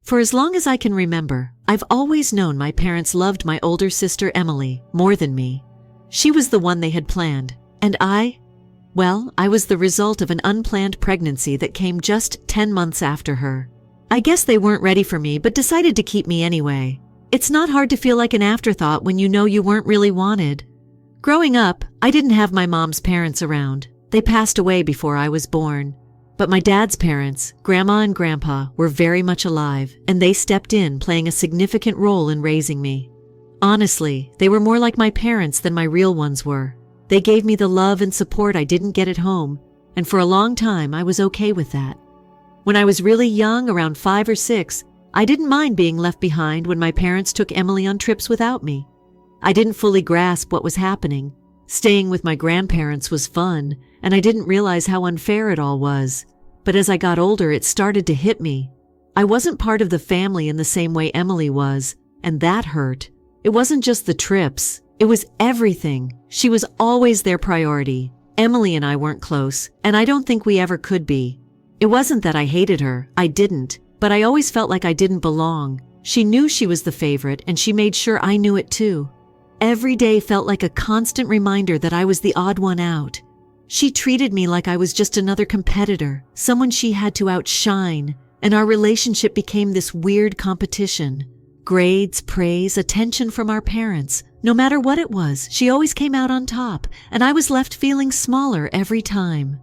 For as long as I can remember, I've always known my parents loved my older sister Emily more than me. She was the one they had planned, and I was the result of an unplanned pregnancy that came just 10 months after her. I guess they weren't ready for me but decided to keep me anyway. It's not hard to feel like an afterthought when you know you weren't really wanted. Growing up, I didn't have my mom's parents around. They passed away before I was born. But my dad's parents, Grandma and Grandpa, were very much alive, and they stepped in, playing a significant role in raising me. Honestly, they were more like my parents than my real ones were. They gave me the love and support I didn't get at home, and for a long time I was okay with that. When I was really young, around 5 or 6, I didn't mind being left behind when my parents took Emily on trips without me. I didn't fully grasp what was happening. Staying with my grandparents was fun, and I didn't realize how unfair it all was. But as I got older, it started to hit me. I wasn't part of the family in the same way Emily was, and that hurt. It wasn't just the trips. It was everything. She was always their priority. Emily and I weren't close, and I don't think we ever could be. It wasn't that I hated her. I didn't. But I always felt like I didn't belong. She knew she was the favorite, and she made sure I knew it too. Every day felt like a constant reminder that I was the odd one out. She treated me like I was just another competitor, someone she had to outshine, and our relationship became this weird competition. Grades, praise, attention from our parents. No matter what it was, she always came out on top, and I was left feeling smaller every time.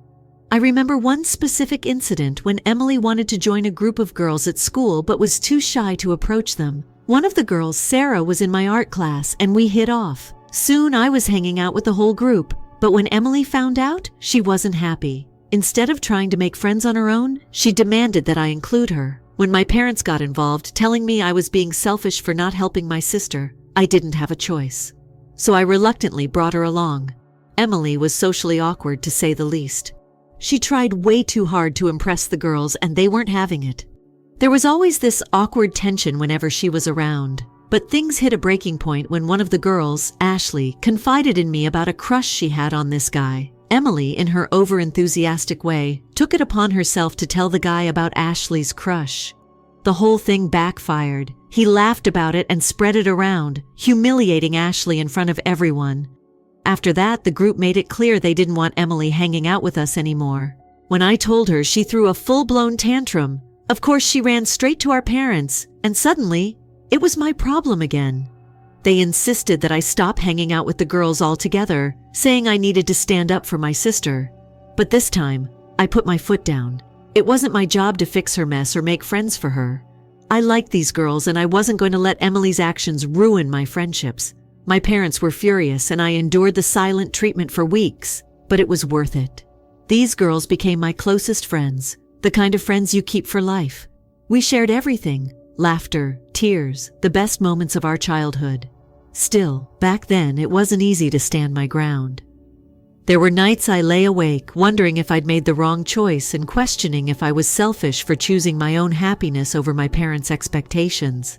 I remember one specific incident when Emily wanted to join a group of girls at school but was too shy to approach them. One of the girls, Sarah, was in my art class and we hit off. Soon I was hanging out with the whole group, but when Emily found out, she wasn't happy. Instead of trying to make friends on her own, she demanded that I include her. When my parents got involved, telling me I was being selfish for not helping my sister, I didn't have a choice. So I reluctantly brought her along. Emily was socially awkward, to say the least. She tried way too hard to impress the girls, and they weren't having it. There was always this awkward tension whenever she was around. But things hit a breaking point when one of the girls, Ashley, confided in me about a crush she had on this guy. Emily, in her over-enthusiastic way, took it upon herself to tell the guy about Ashley's crush. The whole thing backfired. He laughed about it and spread it around, humiliating Ashley in front of everyone. After that, the group made it clear they didn't want Emily hanging out with us anymore. When I told her, she threw a full-blown tantrum. Of course, she ran straight to our parents, and suddenly, it was my problem again. They insisted that I stop hanging out with the girls altogether, saying I needed to stand up for my sister. But this time, I put my foot down. It wasn't my job to fix her mess or make friends for her. I liked these girls, and I wasn't going to let Emily's actions ruin my friendships. My parents were furious, and I endured the silent treatment for weeks, but it was worth it. These girls became my closest friends, the kind of friends you keep for life. We shared everything: laughter, tears, the best moments of our childhood. Still, back then, it wasn't easy to stand my ground. There were nights I lay awake, wondering if I'd made the wrong choice and questioning if I was selfish for choosing my own happiness over my parents' expectations.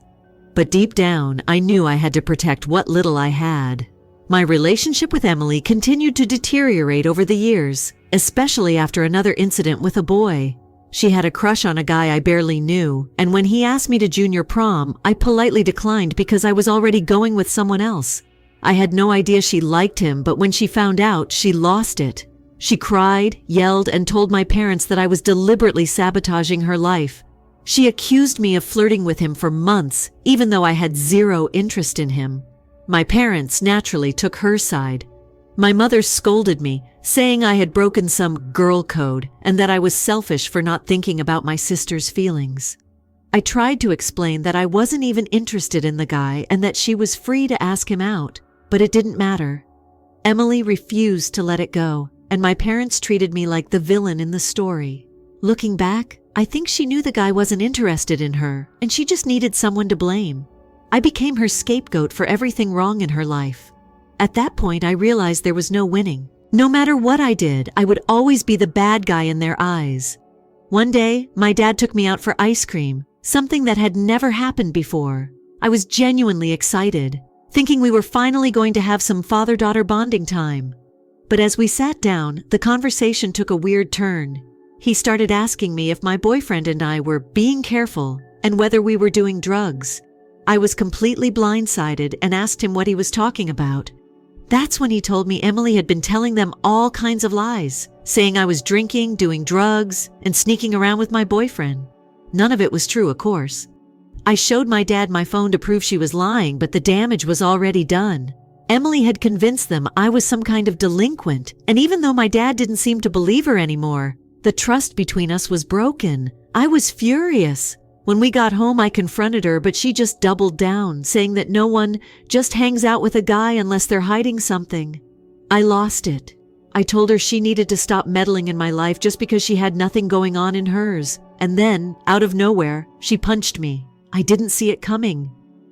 But deep down, I knew I had to protect what little I had. My relationship with Emily continued to deteriorate over the years, especially after another incident with a boy. She had a crush on a guy I barely knew, and when he asked me to junior prom, I politely declined because I was already going with someone else. I had no idea she liked him, but when she found out, she lost it. She cried, yelled, and told my parents that I was deliberately sabotaging her life. She accused me of flirting with him for months, even though I had zero interest in him. My parents naturally took her side. My mother scolded me, saying I had broken some girl code and that I was selfish for not thinking about my sister's feelings. I tried to explain that I wasn't even interested in the guy and that she was free to ask him out, but it didn't matter. Emily refused to let it go, and my parents treated me like the villain in the story. Looking back, I think she knew the guy wasn't interested in her, and she just needed someone to blame. I became her scapegoat for everything wrong in her life. At that point, I realized there was no winning. No matter what I did, I would always be the bad guy in their eyes. One day, my dad took me out for ice cream, something that had never happened before. I was genuinely excited, thinking we were finally going to have some father-daughter bonding time. But as we sat down, the conversation took a weird turn. He started asking me if my boyfriend and I were being careful and whether we were doing drugs. I was completely blindsided and asked him what he was talking about. That's when he told me Emily had been telling them all kinds of lies, saying I was drinking, doing drugs, and sneaking around with my boyfriend. None of it was true, of course. I showed my dad my phone to prove she was lying, but the damage was already done. Emily had convinced them I was some kind of delinquent, and even though my dad didn't seem to believe her anymore, the trust between us was broken. I was furious. When we got home, I confronted her, but she just doubled down, saying that no one just hangs out with a guy unless they're hiding something. I lost it. I told her she needed to stop meddling in my life just because she had nothing going on in hers. And then, out of nowhere, she punched me. I didn't see it coming.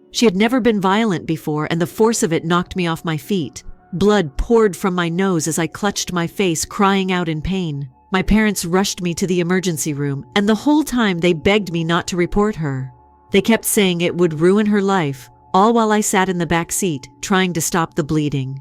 She had never been violent before, and the force of it knocked me off my feet. Blood poured from my nose as I clutched my face, crying out in pain. My parents rushed me to the emergency room, and the whole time they begged me not to report her. They kept saying it would ruin her life, all while I sat in the back seat, trying to stop the bleeding.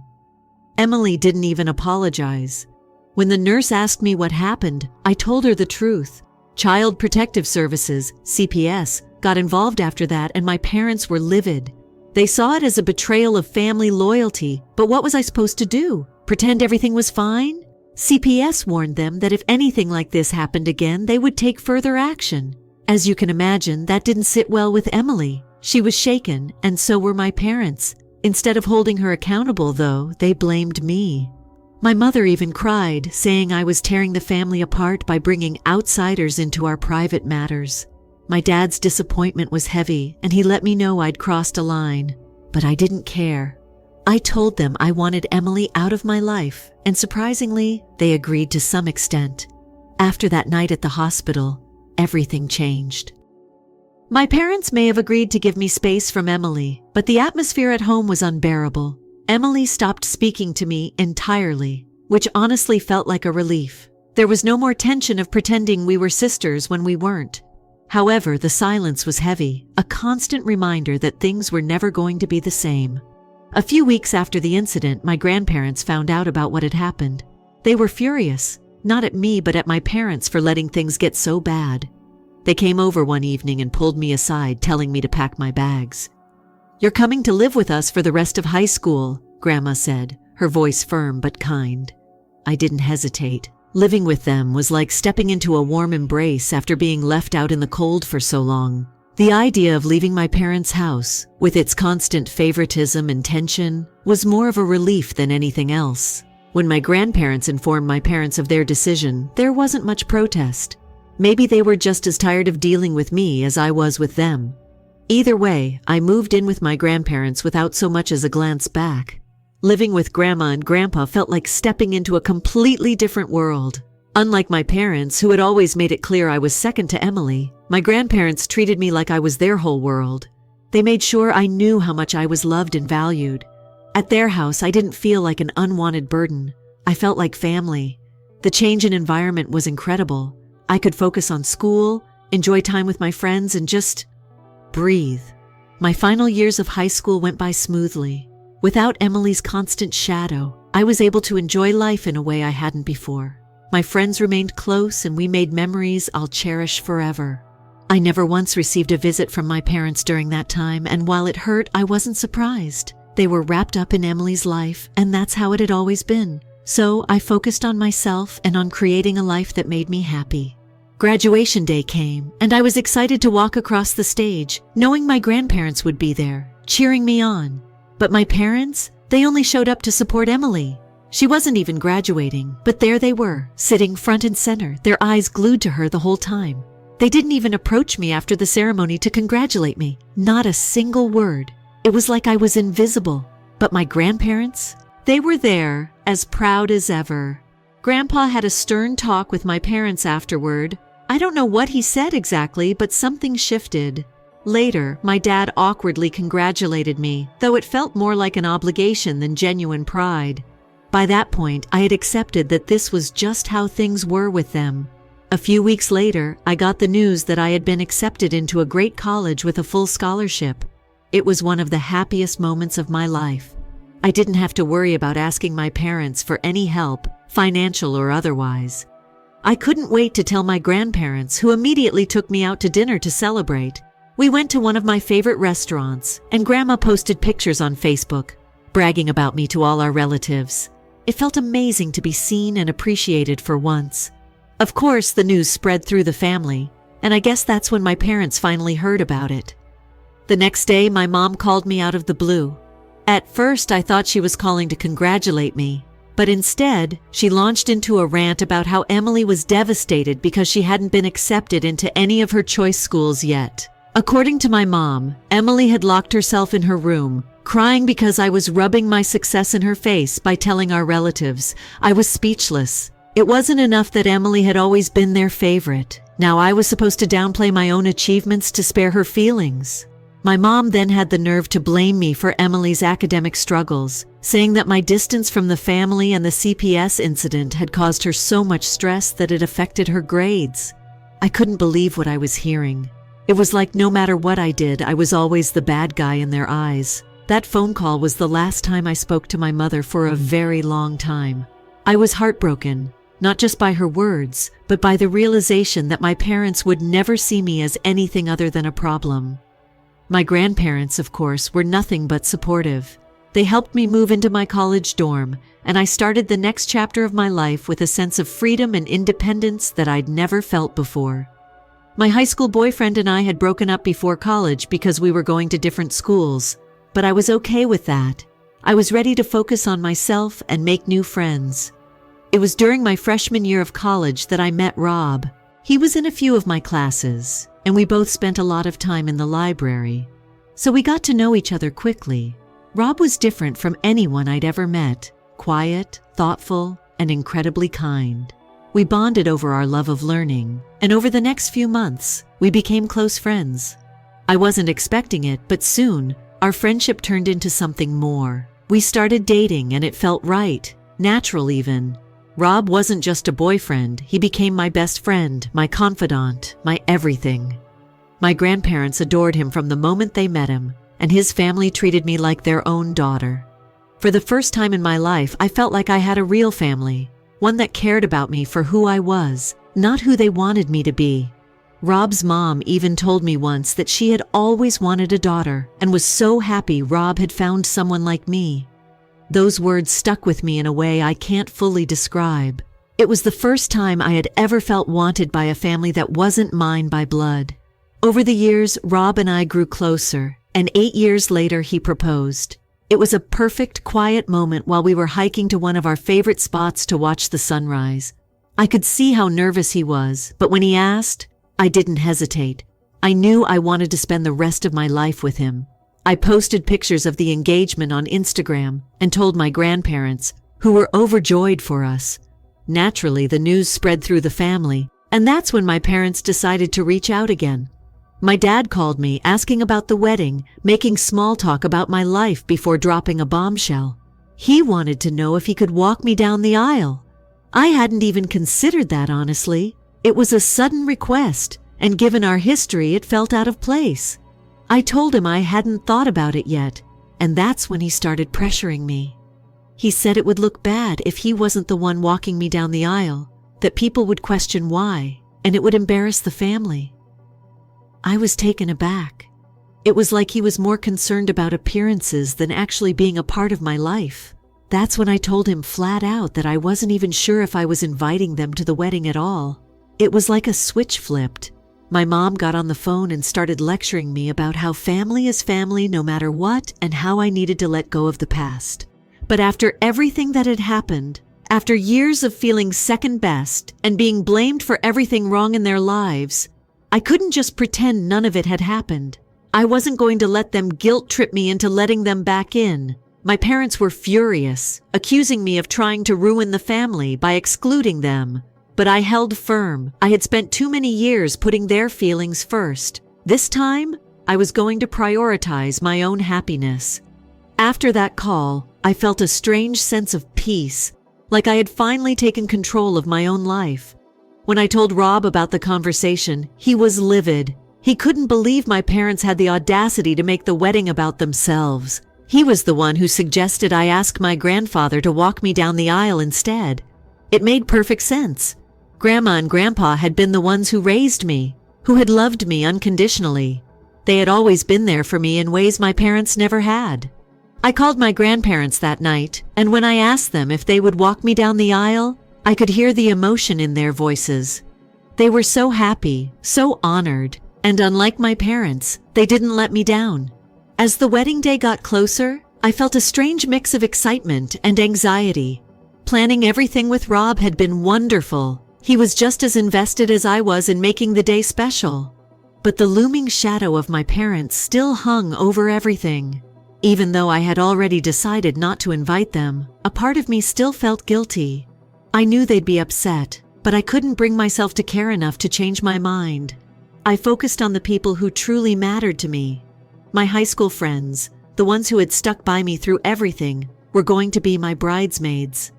Emily didn't even apologize. When the nurse asked me what happened, I told her the truth. Child Protective Services, CPS, got involved after that, and my parents were livid. They saw it as a betrayal of family loyalty, but what was I supposed to do? Pretend everything was fine? CPS warned them that if anything like this happened again, they would take further action. As you can imagine, that didn't sit well with Emily. She was shaken, and so were my parents. Instead of holding her accountable, though, they blamed me. My mother even cried, saying I was tearing the family apart by bringing outsiders into our private matters. My dad's disappointment was heavy, and he let me know I'd crossed a line. But I didn't care. I told them I wanted Emily out of my life, and surprisingly, they agreed to some extent. After that night at the hospital, everything changed. My parents may have agreed to give me space from Emily, but the atmosphere at home was unbearable. Emily stopped speaking to me entirely, which honestly felt like a relief. There was no more tension of pretending we were sisters when we weren't. However, the silence was heavy, a constant reminder that things were never going to be the same. A few weeks after the incident, my grandparents found out about what had happened. They were furious, not at me but at my parents for letting things get so bad. They came over one evening and pulled me aside, telling me to pack my bags. "You're coming to live with us for the rest of high school," Grandma said, her voice firm but kind. I didn't hesitate. Living with them was like stepping into a warm embrace after being left out in the cold for so long. The idea of leaving my parents' house, with its constant favoritism and tension, was more of a relief than anything else. When my grandparents informed my parents of their decision, there wasn't much protest. Maybe they were just as tired of dealing with me as I was with them. Either way, I moved in with my grandparents without so much as a glance back. Living with Grandma and Grandpa felt like stepping into a completely different world. Unlike my parents, who had always made it clear I was second to Emily, my grandparents treated me like I was their whole world. They made sure I knew how much I was loved and valued. At their house, I didn't feel like an unwanted burden. I felt like family. The change in environment was incredible. I could focus on school, enjoy time with my friends, and just breathe. My final years of high school went by smoothly. Without Emily's constant shadow, I was able to enjoy life in a way I hadn't before. My friends remained close, and we made memories I'll cherish forever. I never once received a visit from my parents during that time, and while it hurt, I wasn't surprised. They were wrapped up in Emily's life, and that's how it had always been. So I focused on myself and on creating a life that made me happy. Graduation day came, and I was excited to walk across the stage, knowing my grandparents would be there, cheering me on. But my parents, they only showed up to support Emily. She wasn't even graduating, but there they were, sitting front and center, their eyes glued to her the whole time. They didn't even approach me after the ceremony to congratulate me. Not a single word. It was like I was invisible. But my grandparents, they were there, as proud as ever. Grandpa had a stern talk with my parents afterward. I don't know what he said exactly, but something shifted. Later, my dad awkwardly congratulated me, though it felt more like an obligation than genuine pride. By that point, I had accepted that this was just how things were with them. A few weeks later, I got the news that I had been accepted into a great college with a full scholarship. It was one of the happiest moments of my life. I didn't have to worry about asking my parents for any help, financial or otherwise. I couldn't wait to tell my grandparents, who immediately took me out to dinner to celebrate. We went to one of my favorite restaurants, and Grandma posted pictures on Facebook, bragging about me to all our relatives. It felt amazing to be seen and appreciated for once. Of course, the news spread through the family, and I guess that's when my parents finally heard about it. The next day, my mom called me out of the blue. At first, I thought she was calling to congratulate me, but instead, she launched into a rant about how Emily was devastated because she hadn't been accepted into any of her choice schools yet. According to my mom, Emily had locked herself in her room, crying because I was rubbing my success in her face by telling our relatives. I was speechless. It wasn't enough that Emily had always been their favorite. Now I was supposed to downplay my own achievements to spare her feelings. My mom then had the nerve to blame me for Emily's academic struggles, saying that my distance from the family and the CPS incident had caused her so much stress that it affected her grades. I couldn't believe what I was hearing. It was like no matter what I did, I was always the bad guy in their eyes. That phone call was the last time I spoke to my mother for a very long time. I was heartbroken, not just by her words, but by the realization that my parents would never see me as anything other than a problem. My grandparents, of course, were nothing but supportive. They helped me move into my college dorm, and I started the next chapter of my life with a sense of freedom and independence that I'd never felt before. My high school boyfriend and I had broken up before college because we were going to different schools, but I was okay with that. I was ready to focus on myself and make new friends. It was during my freshman year of college that I met Rob. He was in a few of my classes, and we both spent a lot of time in the library. So we got to know each other quickly. Rob was different from anyone I'd ever met, quiet, thoughtful, and incredibly kind. We bonded over our love of learning, and over the next few months, we became close friends. I wasn't expecting it, but soon, our friendship turned into something more. We started dating, and it felt right, natural even. Rob wasn't just a boyfriend, he became my best friend, my confidant, my everything. My grandparents adored him from the moment they met him, and his family treated me like their own daughter. For the first time in my life, I felt like I had a real family, one that cared about me for who I was, not who they wanted me to be. Rob's mom even told me once that she had always wanted a daughter and was so happy Rob had found someone like me. Those words stuck with me in a way I can't fully describe. It was the first time I had ever felt wanted by a family that wasn't mine by blood. Over the years, Rob and I grew closer, and 8 years later he proposed. It was a perfect, quiet moment while we were hiking to one of our favorite spots to watch the sunrise. I could see how nervous he was, but when he asked, I didn't hesitate. I knew I wanted to spend the rest of my life with him. I posted pictures of the engagement on Instagram and told my grandparents, who were overjoyed for us. Naturally, the news spread through the family, and that's when my parents decided to reach out again. My dad called me asking about the wedding, making small talk about my life before dropping a bombshell. He wanted to know if he could walk me down the aisle. I hadn't even considered that, honestly. It was a sudden request, and given our history, it felt out of place. I told him I hadn't thought about it yet, and that's when he started pressuring me. He said it would look bad if he wasn't the one walking me down the aisle, that people would question why, and it would embarrass the family. I was taken aback. It was like he was more concerned about appearances than actually being a part of my life. That's when I told him flat out that I wasn't even sure if I was inviting them to the wedding at all. It was like a switch flipped. My mom got on the phone and started lecturing me about how family is family no matter what and how I needed to let go of the past. But after everything that had happened, after years of feeling second best and being blamed for everything wrong in their lives, I couldn't just pretend none of it had happened. I wasn't going to let them guilt trip me into letting them back in. My parents were furious, accusing me of trying to ruin the family by excluding them. But I held firm. I had spent too many years putting their feelings first. This time, I was going to prioritize my own happiness. After that call, I felt a strange sense of peace, like I had finally taken control of my own life. When I told Rob about the conversation, he was livid. He couldn't believe my parents had the audacity to make the wedding about themselves. He was the one who suggested I ask my grandfather to walk me down the aisle instead. It made perfect sense. Grandma and Grandpa had been the ones who raised me, who had loved me unconditionally. They had always been there for me in ways my parents never had. I called my grandparents that night, and when I asked them if they would walk me down the aisle, I could hear the emotion in their voices. They were so happy, so honored, and unlike my parents, they didn't let me down. As the wedding day got closer, I felt a strange mix of excitement and anxiety. Planning everything with Rob had been wonderful. He was just as invested as I was in making the day special. But the looming shadow of my parents still hung over everything. Even though I had already decided not to invite them, a part of me still felt guilty. I knew they'd be upset, but I couldn't bring myself to care enough to change my mind. I focused on the people who truly mattered to me. My high school friends, the ones who had stuck by me through everything, were going to be my bridesmaids.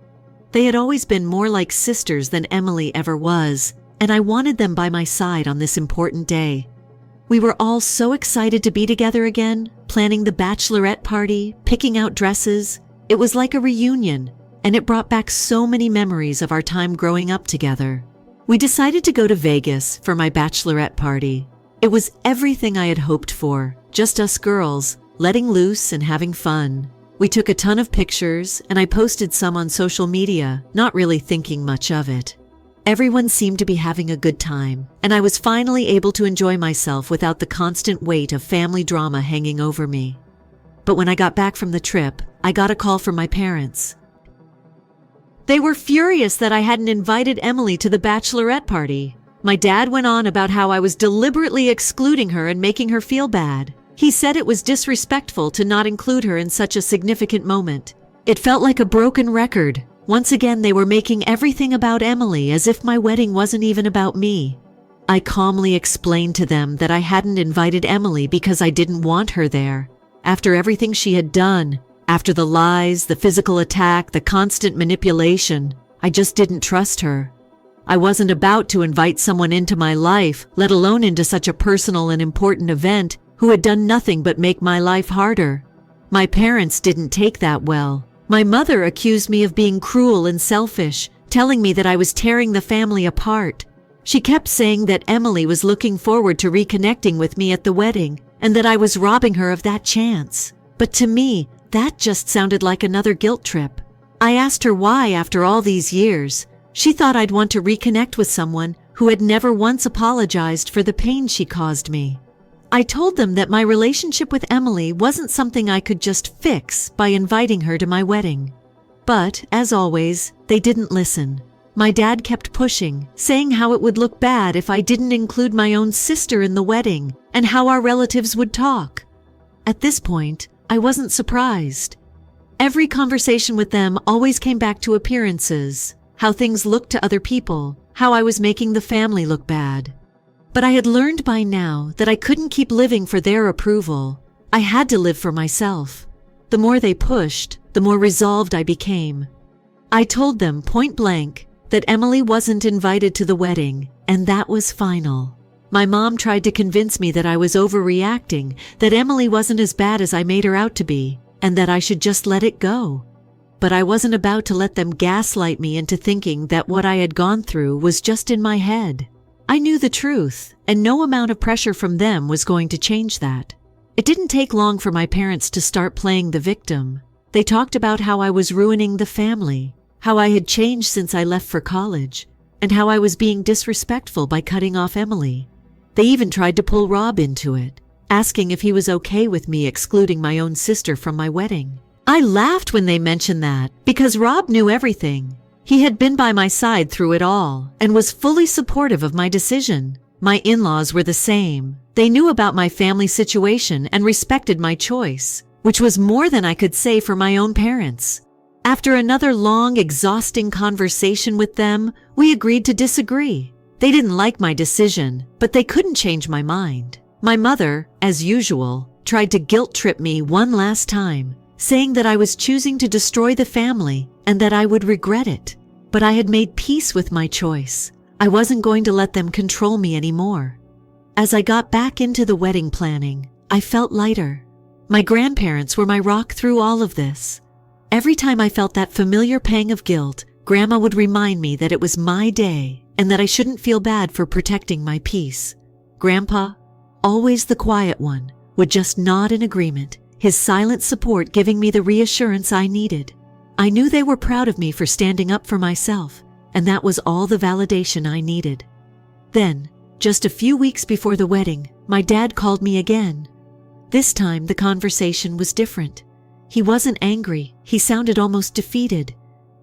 They had always been more like sisters than Emily ever was, and I wanted them by my side on this important day. We were all so excited to be together again, planning the bachelorette party, picking out dresses. It was like a reunion, and it brought back so many memories of our time growing up together. We decided to go to Vegas for my bachelorette party. It was everything I had hoped for, just us girls, letting loose and having fun. We took a ton of pictures, and I posted some on social media, not really thinking much of it. Everyone seemed to be having a good time, and I was finally able to enjoy myself without the constant weight of family drama hanging over me. But when I got back from the trip, I got a call from my parents. They were furious that I hadn't invited Emily to the bachelorette party. My dad went on about how I was deliberately excluding her and making her feel bad. He said it was disrespectful to not include her in such a significant moment. It felt like a broken record. Once again, they were making everything about Emily as if my wedding wasn't even about me. I calmly explained to them that I hadn't invited Emily because I didn't want her there. After everything she had done, after the lies, the physical attack, the constant manipulation, I just didn't trust her. I wasn't about to invite someone into my life, let alone into such a personal and important event, who had done nothing but make my life harder. My parents didn't take that well. My mother accused me of being cruel and selfish, telling me that I was tearing the family apart. She kept saying that Emily was looking forward to reconnecting with me at the wedding, and that I was robbing her of that chance. But to me, that just sounded like another guilt trip. I asked her why after all these years. She thought I'd want to reconnect with someone who had never once apologized for the pain she caused me. I told them that my relationship with Emily wasn't something I could just fix by inviting her to my wedding. But, as always, they didn't listen. My dad kept pushing, saying how it would look bad if I didn't include my own sister in the wedding, and how our relatives would talk. At this point, I wasn't surprised. Every conversation with them always came back to appearances, how things looked to other people, how I was making the family look bad. But I had learned by now that I couldn't keep living for their approval. I had to live for myself. The more they pushed, the more resolved I became. I told them point blank that Emily wasn't invited to the wedding, and that was final. My mom tried to convince me that I was overreacting, that Emily wasn't as bad as I made her out to be, and that I should just let it go. But I wasn't about to let them gaslight me into thinking that what I had gone through was just in my head. I knew the truth, and no amount of pressure from them was going to change that. It didn't take long for my parents to start playing the victim. They talked about how I was ruining the family, how I had changed since I left for college, and how I was being disrespectful by cutting off Emily. They even tried to pull Rob into it, asking if he was okay with me excluding my own sister from my wedding. I laughed when they mentioned that, because Rob knew everything. He had been by my side through it all, and was fully supportive of my decision. My in-laws were the same. They knew about my family situation and respected my choice, which was more than I could say for my own parents. After another long, exhausting conversation with them, we agreed to disagree. They didn't like my decision, but they couldn't change my mind. My mother, as usual, tried to guilt-trip me one last time, saying that I was choosing to destroy the family and that I would regret it. But I had made peace with my choice. I wasn't going to let them control me anymore. As I got back into the wedding planning, I felt lighter. My grandparents were my rock through all of this. Every time I felt that familiar pang of guilt, Grandma would remind me that it was my day and that I shouldn't feel bad for protecting my peace. Grandpa, always the quiet one, would just nod in agreement, his silent support giving me the reassurance I needed. I knew they were proud of me for standing up for myself, and that was all the validation I needed. Then, just a few weeks before the wedding, my dad called me again. This time, the conversation was different. He wasn't angry, he sounded almost defeated.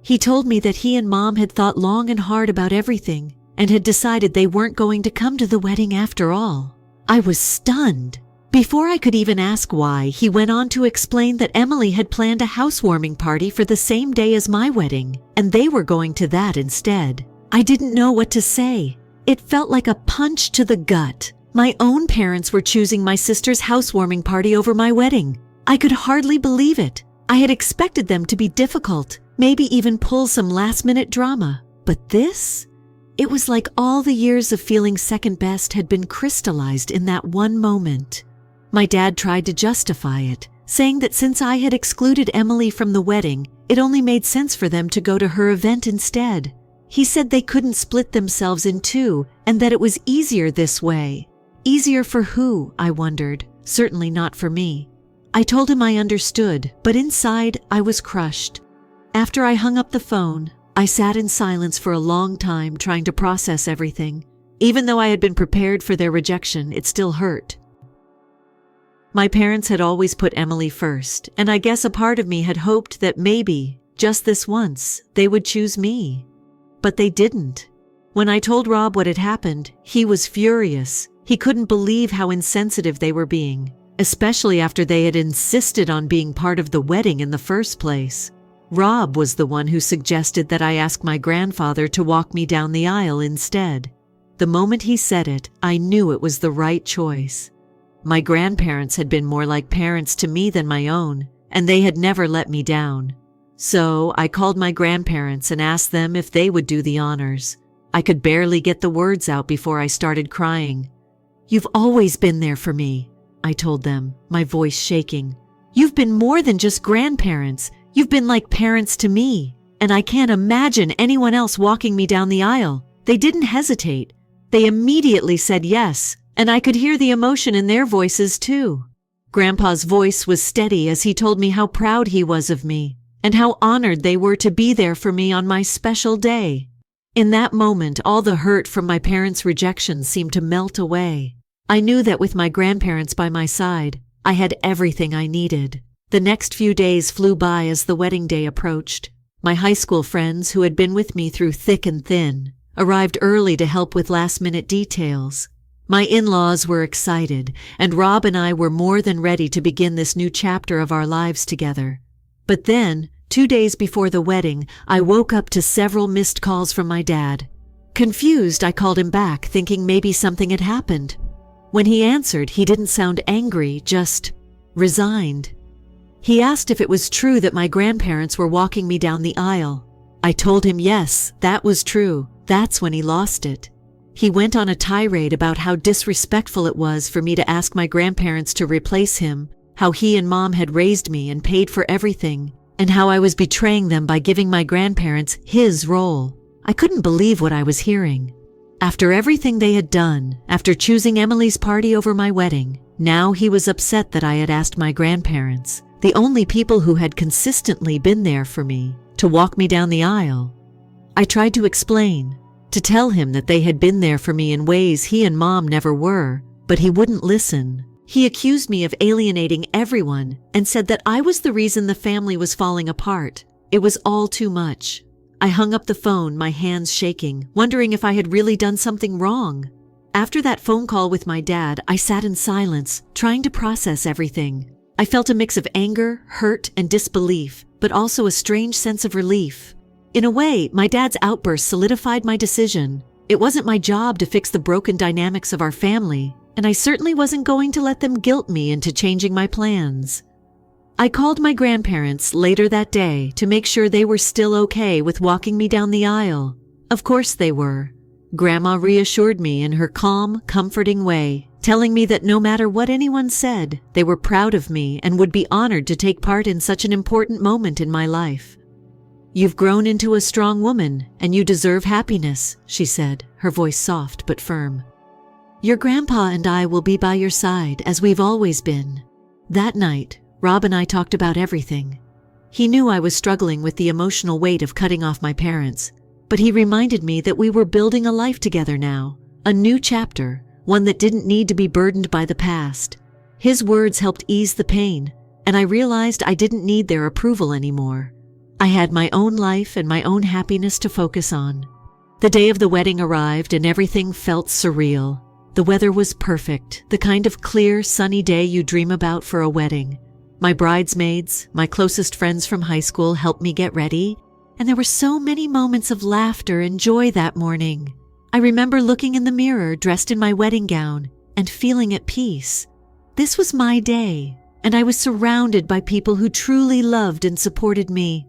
He told me that he and Mom had thought long and hard about everything and had decided they weren't going to come to the wedding after all. I was stunned. Before I could even ask why, he went on to explain that Emily had planned a housewarming party for the same day as my wedding, and they were going to that instead. I didn't know what to say. It felt like a punch to the gut. My own parents were choosing my sister's housewarming party over my wedding. I could hardly believe it. I had expected them to be difficult, maybe even pull some last-minute drama. But this? It was like all the years of feeling second best had been crystallized in that one moment. My dad tried to justify it, saying that since I had excluded Emily from the wedding, it only made sense for them to go to her event instead. He said they couldn't split themselves in two and that it was easier this way. Easier for who, I wondered. Certainly not for me. I told him I understood, but inside I was crushed. After I hung up the phone, I sat in silence for a long time trying to process everything. Even though I had been prepared for their rejection, it still hurt. My parents had always put Emily first, and I guess a part of me had hoped that maybe, just this once, they would choose me. But they didn't. When I told Rob what had happened, he was furious. He couldn't believe how insensitive they were being, especially after they had insisted on being part of the wedding in the first place. Rob was the one who suggested that I ask my grandfather to walk me down the aisle instead. The moment he said it, I knew it was the right choice. My grandparents had been more like parents to me than my own, and they had never let me down. So I called my grandparents and asked them if they would do the honors. I could barely get the words out before I started crying. "You've always been there for me," I told them, my voice shaking. "You've been more than just grandparents. You've been like parents to me, and I can't imagine anyone else walking me down the aisle." They didn't hesitate. They immediately said yes, and I could hear the emotion in their voices too. Grandpa's voice was steady as he told me how proud he was of me, and how honored they were to be there for me on my special day. In that moment, all the hurt from my parents' rejection seemed to melt away. I knew that with my grandparents by my side, I had everything I needed. The next few days flew by as the wedding day approached. My high school friends, who had been with me through thick and thin, arrived early to help with last-minute details. My in-laws were excited, and Rob and I were more than ready to begin this new chapter of our lives together. But then, 2 days before the wedding, I woke up to several missed calls from my dad. Confused, I called him back, thinking maybe something had happened. When he answered, he didn't sound angry, just resigned. He asked if it was true that my grandparents were walking me down the aisle. I told him yes, that was true. That's when he lost it. He went on a tirade about how disrespectful it was for me to ask my grandparents to replace him, how he and Mom had raised me and paid for everything, and how I was betraying them by giving my grandparents his role. I couldn't believe what I was hearing. After everything they had done, after choosing Emily's party over my wedding, now he was upset that I had asked my grandparents, the only people who had consistently been there for me, to walk me down the aisle. I tried to explain, to tell him that they had been there for me in ways he and Mom never were, but he wouldn't listen. He accused me of alienating everyone and said that I was the reason the family was falling apart. It was all too much. I hung up the phone, my hands shaking, wondering if I had really done something wrong. After that phone call with my dad, I sat in silence, trying to process everything. I felt a mix of anger, hurt, and disbelief, but also a strange sense of relief. In a way, my dad's outburst solidified my decision. It wasn't my job to fix the broken dynamics of our family, and I certainly wasn't going to let them guilt me into changing my plans. I called my grandparents later that day to make sure they were still okay with walking me down the aisle. Of course they were. Grandma reassured me in her calm, comforting way, telling me that no matter what anyone said, they were proud of me and would be honored to take part in such an important moment in my life. "You've grown into a strong woman, and you deserve happiness," she said, her voice soft but firm. Your grandpa and I will be by your side as we've always been." That night, Rob and I talked about everything. He knew I was struggling with the emotional weight of cutting off my parents, but he reminded me that we were building a life together now, a new chapter, one that didn't need to be burdened by the past. His words helped ease the pain, and I realized I didn't need their approval anymore. I had my own life and my own happiness to focus on. The day of the wedding arrived and everything felt surreal. The weather was perfect, the kind of clear, sunny day you dream about for a wedding. My bridesmaids, my closest friends from high school helped me get ready, and there were so many moments of laughter and joy that morning. I remember looking in the mirror dressed in my wedding gown and feeling at peace. This was my day, and I was surrounded by people who truly loved and supported me.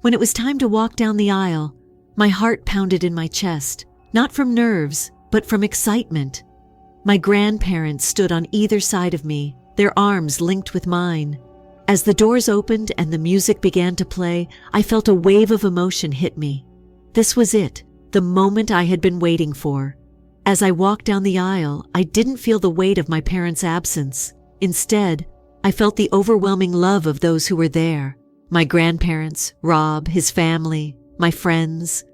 When it was time to walk down the aisle, my heart pounded in my chest, not from nerves, but from excitement. My grandparents stood on either side of me, their arms linked with mine. As the doors opened and the music began to play, I felt a wave of emotion hit me. This was it, the moment I had been waiting for. As I walked down the aisle, I didn't feel the weight of my parents' absence. Instead, I felt the overwhelming love of those who were there. My grandparents, Rob, his family, my friends.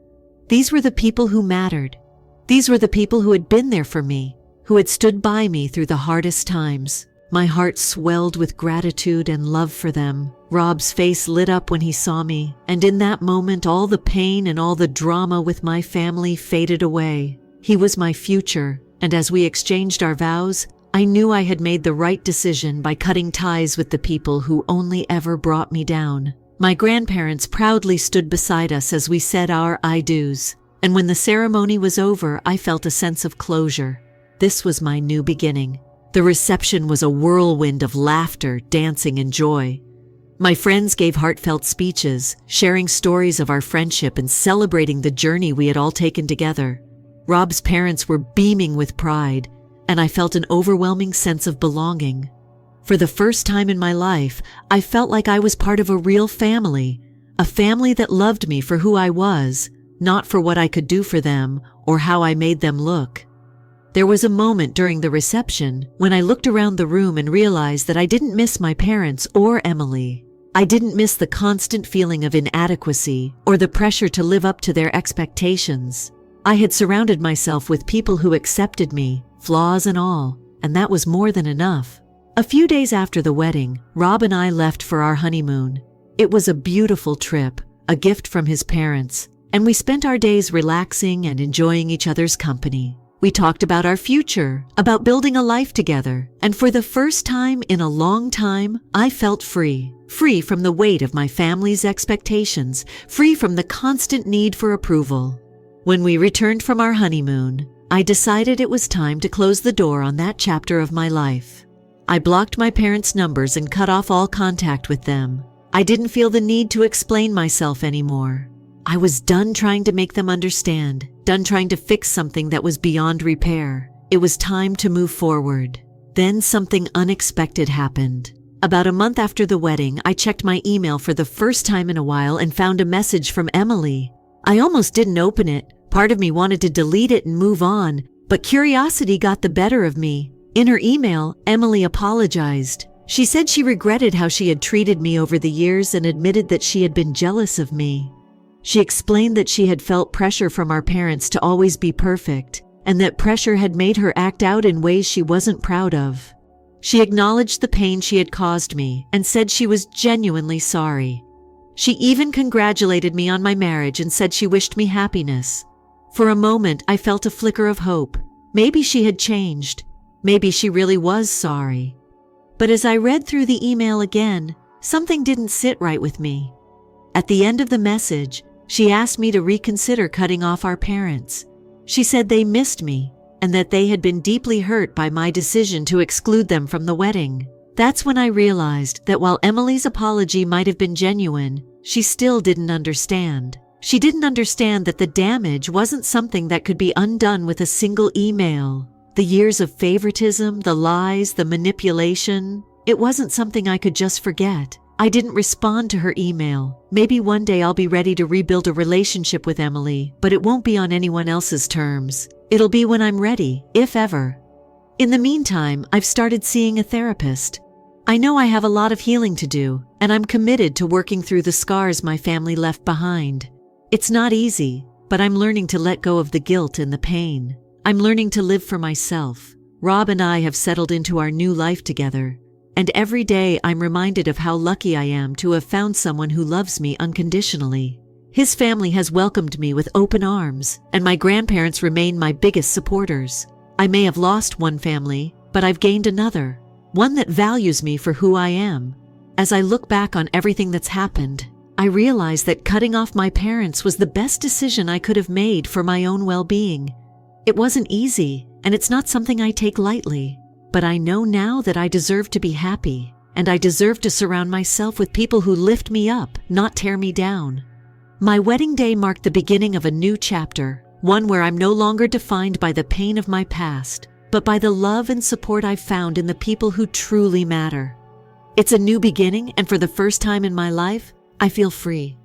These were the people who mattered. These were the people who had been there for me, who had stood by me through the hardest times. My heart swelled with gratitude and love for them. Rob's face lit up when he saw me, and in that moment all the pain and all the drama with my family faded away. He was my future, and as we exchanged our vows, I knew I had made the right decision by cutting ties with the people who only ever brought me down. My grandparents proudly stood beside us as we said our I do's, and when the ceremony was over, I felt a sense of closure. This was my new beginning. The reception was a whirlwind of laughter, dancing, and joy. My friends gave heartfelt speeches, sharing stories of our friendship and celebrating the journey we had all taken together. Rob's parents were beaming with pride, and I felt an overwhelming sense of belonging. For the first time in my life, I felt like I was part of a real family, a family that loved me for who I was, not for what I could do for them or how I made them look. There was a moment during the reception when I looked around the room and realized that I didn't miss my parents or Emily. I didn't miss the constant feeling of inadequacy or the pressure to live up to their expectations. I had surrounded myself with people who accepted me, flaws and all, and that was more than enough. A few days after the wedding, Rob and I left for our honeymoon. It was a beautiful trip, a gift from his parents, and we spent our days relaxing and enjoying each other's company. We talked about our future, about building a life together, and for the first time in a long time, I felt free. Free from the weight of my family's expectations, free from the constant need for approval. When we returned from our honeymoon, I decided it was time to close the door on that chapter of my life. I blocked my parents' numbers and cut off all contact with them. I didn't feel the need to explain myself anymore. I was done trying to make them understand, done trying to fix something that was beyond repair. It was time to move forward. Then something unexpected happened. About a month after the wedding, I checked my email for the first time in a while and found a message from Emily. I almost didn't open it. Part of me wanted to delete it and move on, but curiosity got the better of me. In her email, Emily apologized. She said she regretted how she had treated me over the years and admitted that she had been jealous of me. She explained that she had felt pressure from our parents to always be perfect, and that pressure had made her act out in ways she wasn't proud of. She acknowledged the pain she had caused me and said she was genuinely sorry. She even congratulated me on my marriage and said she wished me happiness. For a moment, I felt a flicker of hope. Maybe she had changed. Maybe she really was sorry. But as I read through the email again, something didn't sit right with me. At the end of the message, she asked me to reconsider cutting off our parents. She said they missed me and that they had been deeply hurt by my decision to exclude them from the wedding. That's when I realized that while Emily's apology might have been genuine, she still didn't understand. She didn't understand that the damage wasn't something that could be undone with a single email. The years of favoritism, the lies, the manipulation, it wasn't something I could just forget. I didn't respond to her email. Maybe one day I'll be ready to rebuild a relationship with Emily, but it won't be on anyone else's terms. It'll be when I'm ready, if ever. In the meantime, I've started seeing a therapist. I know I have a lot of healing to do, and I'm committed to working through the scars my family left behind. It's not easy, but I'm learning to let go of the guilt and the pain. I'm learning to live for myself. Rob and I have settled into our new life together, and every day I'm reminded of how lucky I am to have found someone who loves me unconditionally. His family has welcomed me with open arms, and my grandparents remain my biggest supporters. I may have lost one family, but I've gained another, one that values me for who I am. As I look back on everything that's happened, I realize that cutting off my parents was the best decision I could have made for my own well-being. It wasn't easy, and it's not something I take lightly, but I know now that I deserve to be happy, and I deserve to surround myself with people who lift me up, not tear me down. My wedding day marked the beginning of a new chapter, one where I'm no longer defined by the pain of my past, but by the love and support I've found in the people who truly matter. It's a new beginning, and for the first time in my life, I feel free.